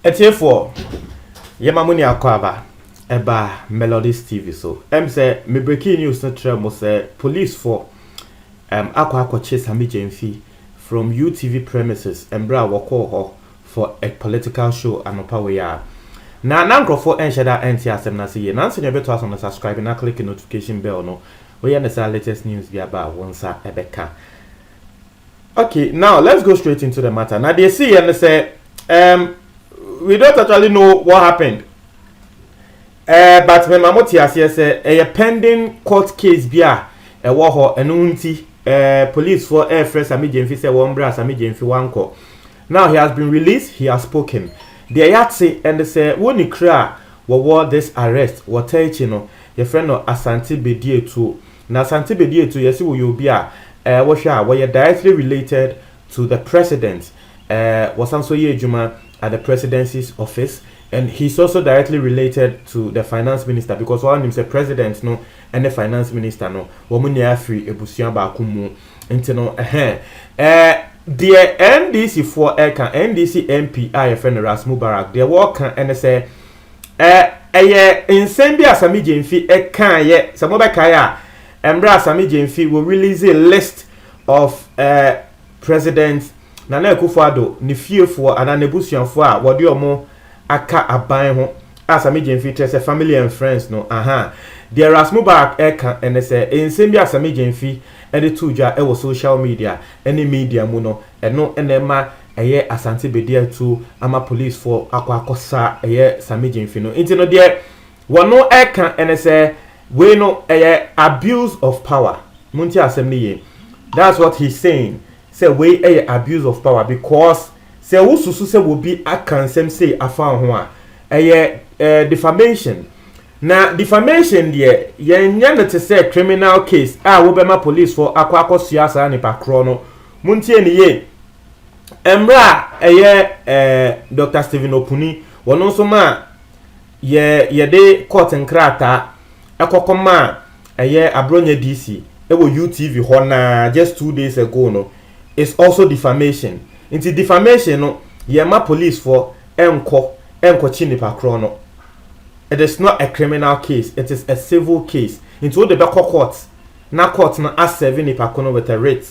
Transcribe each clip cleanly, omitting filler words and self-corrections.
Etiefo, Yamamuni Akwaba, Eba Melodies TV. So, say me breaking news not tremble say police for Akwa chase Sami Jemfi from UTV premises and bra wako for a political show and power ya. Now, Nankro and Shada NTS na see Nancy never to us on the subscribe and click the notification bell no. We understand latest news be about once Ebeka. Okay, now let's go straight into the matter. Now they see and they say we don't actually know what happened. But when Mamoti has said a pending court case bia a waho enunti police for air fresh Sami Jemfi say one bra Sami Jemfi wanko. Now he has been released, he has spoken. The Ayatsi and they say woni kra wo this arrest what chino your friend no Asante Bedie too. Now Asante Bedie too yesi wo yobia washa were directly related to the president was also Juma at the presidency's office, and he's also directly related to the finance minister because one him say president no and the finance minister no womunia free ebusia ba kumu intino the NDC for Eka NDC MP IFN Rasmu Barak the work and say insembia Sami Jemfi eka ye samoba kaya Embra Sami Jemfi will release a list of presidents Nana Akufo-Addo ni fiefo ana nebusuanfo a wode omo aka aban ho Sami Jemfi say family and friends no the Rasmu Barak eka and say insembia Sami Jemfi and tuja e social media any media mu no eno enema eye Asante Bedie to ama police for akwakosa eye Sami Jemfi no intino de wono eka and say we no abuse of power munti asem. That's what he's saying. Say we abuse of power because say ususu say will be a cansem say afan ho a defamation. Now defamation there yenya no to say criminal case wo be ma police for akwa siasa ni pakro no munti eniye embra Dr. Stephen Opuni wono so ma ye de court nkrata ekokoma abronya DC ewo UTV hona just 2 days ago no it's also defamation. Into defamation no yema police for enko chinipa krono. It is not a criminal case, it is a civil case. Into the back court na court na as7 nipa kono with a rate.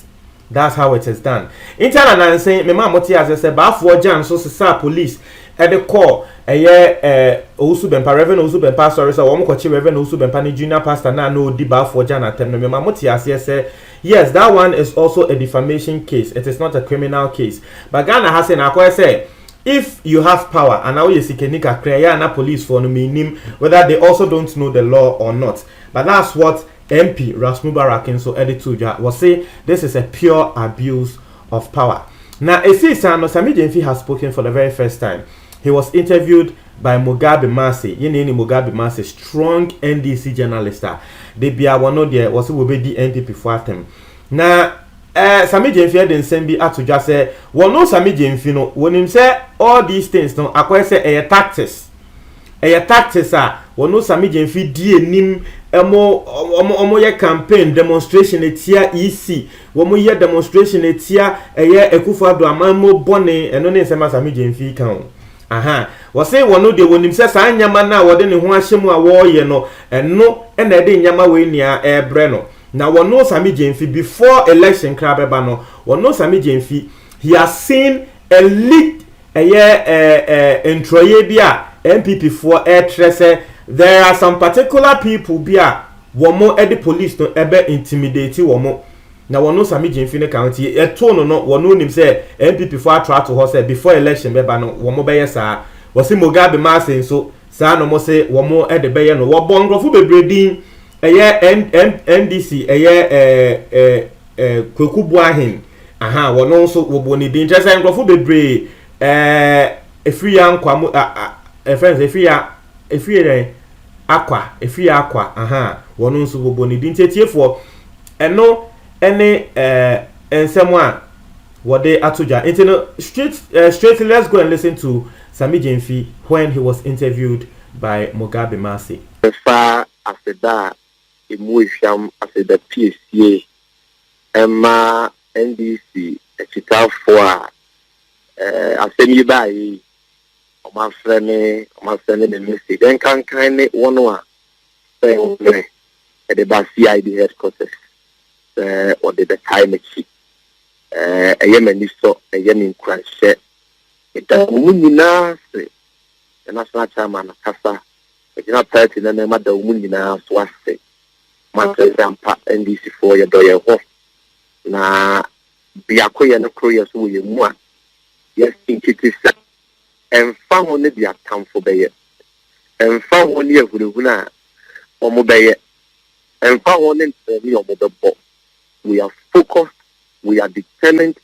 That's how it is done. Intana na saying me ma moti as say ba for jan so sa police at the call Owusu Bempa Reverend Owusu Bempa sorry so wo mkochi Reverend Owusu Bempa ni junior pastor na no di ba for jan atem no me ma moti as say yes that one is also a defamation case. It is not a criminal case. But Ghana has an akwa say if you have power and now you sikenika kreya na police for no meaning whether they also don't know the law or not. But that's what MP Rasmu Barak so Edituja was say this is a pure abuse of power. Now Sami Jemfi has spoken for the very first time. He was interviewed by Mugabe Mase. Yeni Mugabe Mase, strong NDC journalist. They be one of the was will be the NPP for them. Now Sami Jemfi didn't send me to just say well no Sami Jemfi no when him say all these things no akwa say a tactics no Sami Jemfi die nim omo ye campaign demonstration etia EC womo ye demonstration etia Akufo-Addo amamo bone eno ne nsema Sami Jemfi kan was say one no de wonim say sa nyama na wode ne ho ahyemu a wo ye no eno na de nyama we nia ebre no na wono Sami Jemfi before election krabeba no wono Sami Jemfi he has seen a leak introye bia MPP for air there are some particular people bia womo edi police no ebe intimidate womo na wono Sami Jemfi ne county eto no wono nim say MPP for attract to say before election beba no womo be yesa wose Mugabe Mase so sa no mo say womo ede be ye no wo bongrofo bebredin NDC Kweku Buahin wono so wo boni din just ngrofo bebre efria nkwa friends efria akwa wono so wo boni din tietiefo eno ene ensemo a wode atoja intino straight let's go and listen to Sami Jemfi when he was interviewed by Mugabe Mase. Far after that emotion after the PSA Emma NDC a chital for asemi bai my friend, the message. Then can one say at the CID headquarters, or the time sheet. A Yemen is so a Yemen crash. It does the national chairman Kasa. It's not 30 and then Mother Munina Swasti. Master Zampa NDC for your doyer. Na Biakoya no Korea so you more. Yes, think it is. And found on the account for Bayer. And found 1 year for the Huna or Mobile. And found on the mobile box. We are focused, we are determined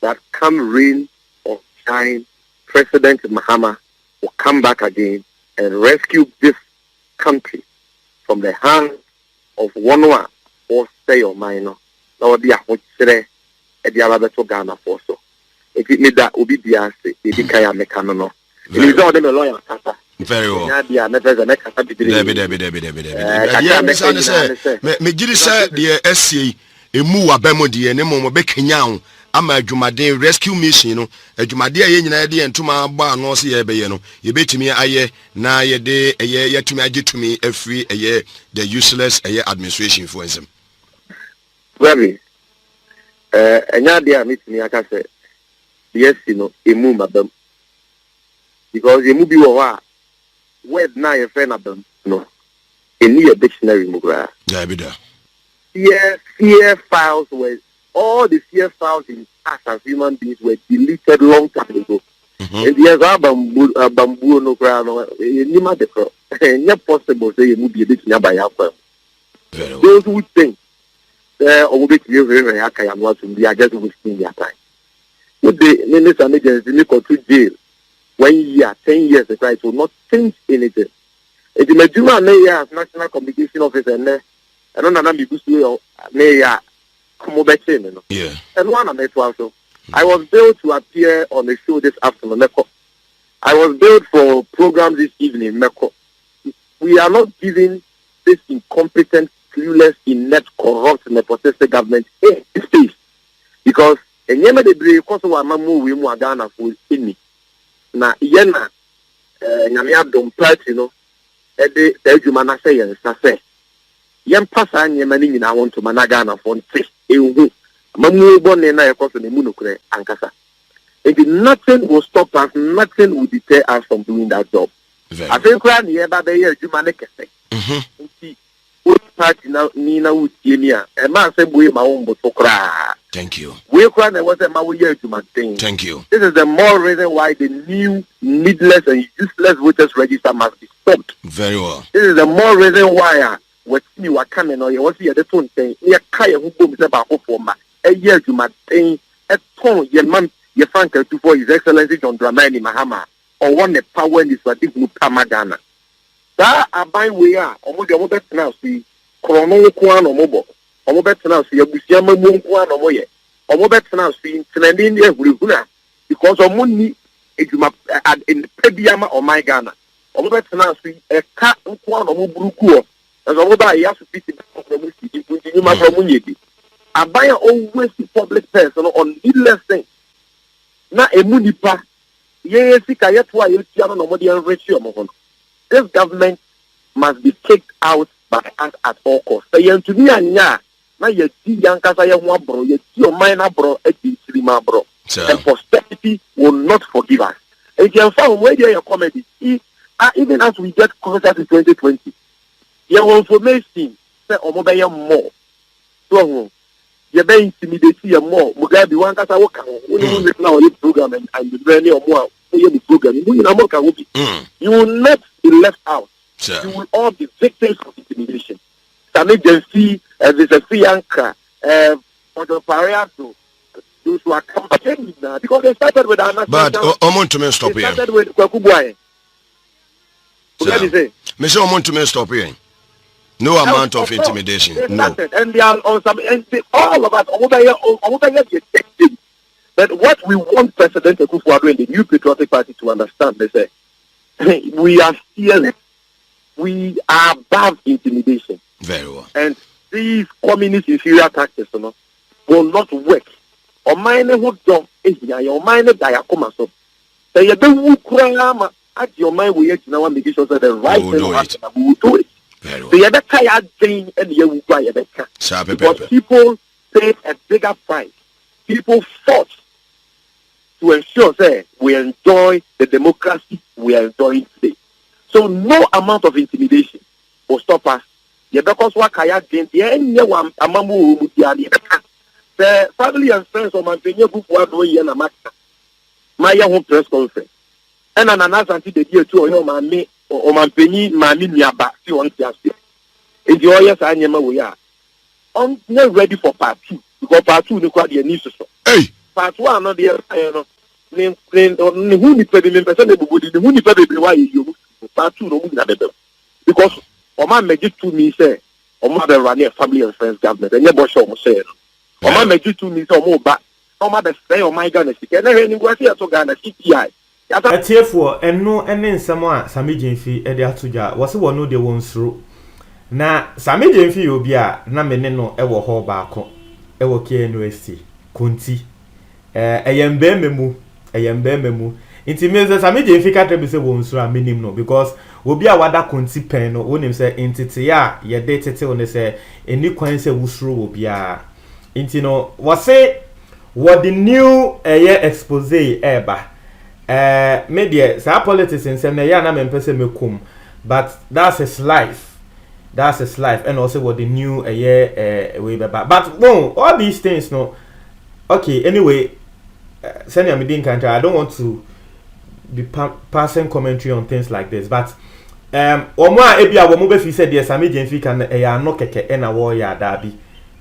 that come rain or shine, President Mahama will come back again and rescue this country from the hands of one or stay or minor. Now, they are what say at the other to Ghana for so. If it made that would be the answer, the Kaya Mecano. It is all the lawyer. Very well. Me gidi say the SCA emu abemo de ne mo be Kenya ama adwumaden rescue mission no adwumade aye nyina de entuma ba no se ye beye no ye betimi aye na ye de eye yetumi agetumi afri eye the useless eye administration for ensem. Very enya de amitimi aka say yes no emu mabam because emu bi wo ha word na ye friend abam no any dictionary mugra yeah be there. Fear files were all the fear files in us as human beings were deleted long time ago. And there's a bamboo no crown or Nima de Crow. Not possible say you would be a bit nearby our firm. Those who think or would be very happy and want to be just wasting their time. Would the minister and agency look to jail 1 year, 10 years, the price will not change anything. If the Majuma Mayor as National Communication Officer and I don't know if Mayor Komobete, yeah. And one of also. I was billed to appear on the show this afternoon, Meko. I was billed for programs this evening, Meko. We are not giving this incompetent, clueless, inept, corrupt, nepotistic government any space. Because and yema de bre koso wa mamu we mu Ghana for any. Na yena nyame adom party no e de adwuma na say yen say yem pasa nyema ni nyina won to Ghana for nti ehu mamu bonne na yekoso ne mu nokure ankasa. Nothing will stop us, nothing will deter us from doing that job. I think we are near that year adwuma ne kese. Nti party now Nina would Kenya and man say we my own but thank you. We cry there was a my year to my thing. Thank you. This is the more reason why the new needless and useless voters register must be stopped. Very well. This is the more reason why what you are coming or you want to hear the phone saying you kaya who boom is about for ma a year to my thing a tone your man your frank to for his excellency John Dramani Mahama or one the power in this particular Ghana. That abai we are almost the best now see Chrono Kwan or mobile. Omo betena so yabusia mamu nko an omo ye omo betena so ntenande ne ahurihura because omo ni edwuma in pebiama o my Ghana omo betena so eka nko an omo buruku o so omo ba ya so piti from si punti nyuma from nyedi abaya always public person on needless thing na emu nipa ye sika yeto a yetia no omo de enrich omo ho. This government must be kicked out by us at all costs. Say to me anya na ye ti yankasa ye ho abro ye ti o man abro e ti sirima abro and posterity will not forgive us. And you find where there your comedy even as we get closer to 2020 your information say omo be more so ye be intimidate ye more Mugabe wankasa wo kan wo ni na o program and the really omo the program you will not be left out. Sure. You will all be victims of intimidation. Some agency, there's a free anchor, for the Pariato, those who are campaigning now, because they started with another. But Omontume stop here. They started with Kwakubuai. What do you say? Mr. Omontume stop here. No amount of intimidation. No. And they are on some, and all of us, but what we want President Akufo-Addo and the New Patriotic Party to understand, they say, we are fearless. We are above intimidation. Very well. And these communist inferior tactics will not work. O mine who don't is ya, o mine diakoma so. Say you be kurama at your mind we yet now make sure that the right thing will happen and we will do it. Very well. So you better ya gain and you will buy better. Because people paid a bigger price. People fought to ensure that we enjoy the democracy we are enjoying today. So no amount of intimidation will stop us. You because what kaya gain the any one amamu the family and friends of my penny book one way and a matter. My home press conference. And an another until the year 2 or my me or my penny, my mini back to one year. If you are yes, I am we are. I'm not ready for part 2 because part 2 you quite news. Hey, part 1 not the who need to be person who need to be why you part 2 no because my make to me say my run a family and friends government and your boss say my make to me so more back. My say oh my goodness, can I hear go see to Ghana CPI. Atiefo eno ene nsemo a Sammy Gyamfi e de atoja wo se wo no de won suro na Sammy Gyamfi obi a na mene no e wo ho baako e wo KNUST konti eyembe memu nti me se Sammy Gyamfi ka trebi se won suro a menim no because obi a wada konti pen no wonim se entity ya ye de tete one se eni kwan se wusuro obi a nti no wo se what the new expose eba media sa politics in some ya na mempese mekum but that's his life and also what the new way beba but bon all these things no okay anyway send me din country I don't want to be passing commentary on things like this but omo a ebia wo mo be fi said yes Sammy Gyamfi kan ya no keke na wo ya dabi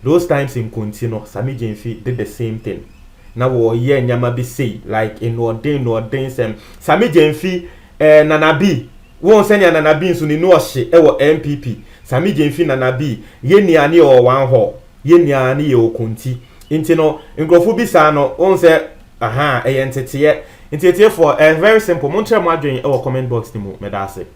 those times in continue Sammy Gyamfi did the same thing. Na wo ye nyama bi say like in ordin sem Sammy Gyamfi nanabi won senya nanabi nso ni no ohye e wo MPP Sammy Gyamfi nanabi ye nia ne o wan ho ye nia ne ye okunti nti no ngrofo bi sa no won se aha e entete for very simple montre mo adwen e wo comment box ni mu me da ase